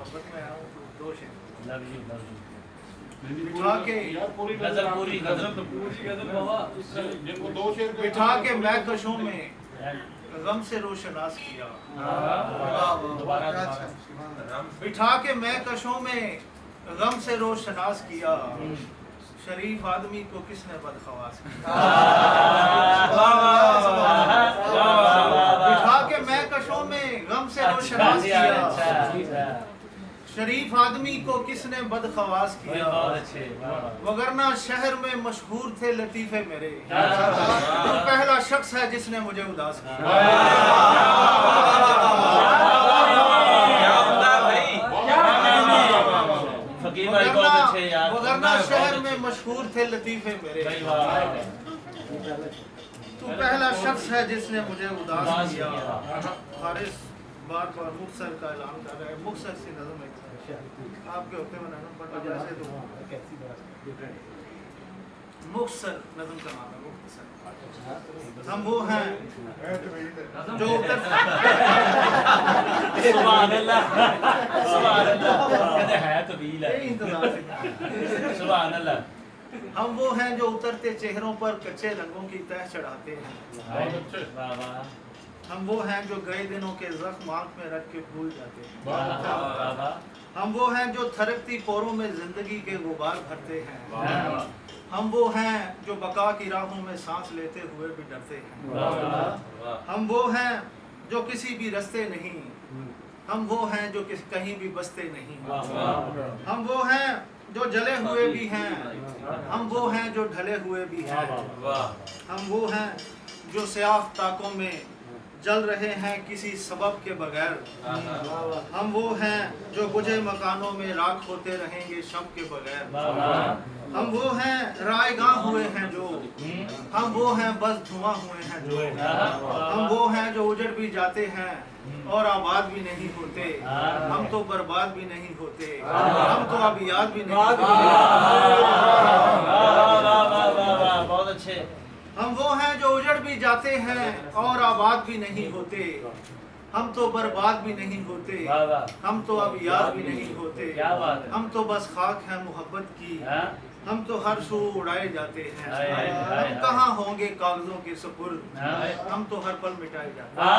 मोहब्बत में आया हूँ तो दो शेर बिठा के बिठा के महकशों में गम से रोशनास किया, बिठा के महकशों में गम से रोशनास किया, शरीफ आदमी को किसने बदखवास किया। बिठा के महकशों में गम से रोशनास किया, शरीफ आदमी को किसने बदखवास किया। वगरना शहर में मशहूर थे लतीफे मेरे, तो पहला शख्स है जिसने मुझे उदास किया। वगरना शहर में मशहूर थे लतीफे मेरे, तो पहला शख्स है जिसने मुझे उदास किया। हारिस बार बार मुक्सर का ऐलान कर रहे हैं। मुक्सर सी नज़म है आपके होते में नज़म पढ़ना वैसे तो मुक्सर नज़म का नाम है मुक्सर। हम वो हैं जो सुभान अल्लाह सुभान अल्लाह कहते हैं तवील है सुभान अल्लाह। हम वो हैं जो उतरते चेहरों पर कच्चे रंगों की तह चढ़ाते हैं। हम वो हैं जो गए दिनों के जख्म आंख में रख के भूल जाते हैं। हम वो हैं जो थरकती पोरों में जिंदगी के गुबार भरते हैं। हम वो हैं जो बका की राहों में सांस लेते हुए भी डरते हैं। हम वो हैं जो किसी भी रास्ते नहीं, हम वो हैं जो कहीं भी बसते नहीं। हम वो हैं जो जले हुए भी हैं, हम वो हैं जो ढले हुए भी हैं। हम वो हैं जो स्याह ताकों में जल रहे हैं किसी सबब के बगैर। हम वो हैं जो बुझे मकानों में राख होते रहेंगे शब के बगैर। हम वो हैं रायगां हुए हैं जो, हम वो हैं बस धुआं हुए हैं जो। हम वो हैं जो उजड़ भी जाते हैं और आबाद भी नहीं होते। हम तो बर्बाद भी नहीं होते, हम तो अब याद भी नहीं होते। बहुत अच्छे। हम वो हैं जो उजड़ भी जाते हैं और आबाद भी नहीं होते। हम तो बर्बाद भी नहीं होते, हम तो अब याद भी नहीं होते। हम तो बस खाक हैं मोहब्बत की, हम तो हर सू उड़ाए जाते हैं। हम कहाँ होंगे कागजों के सुपुर्द, हम तो हर पल मिटाए जाते हैं।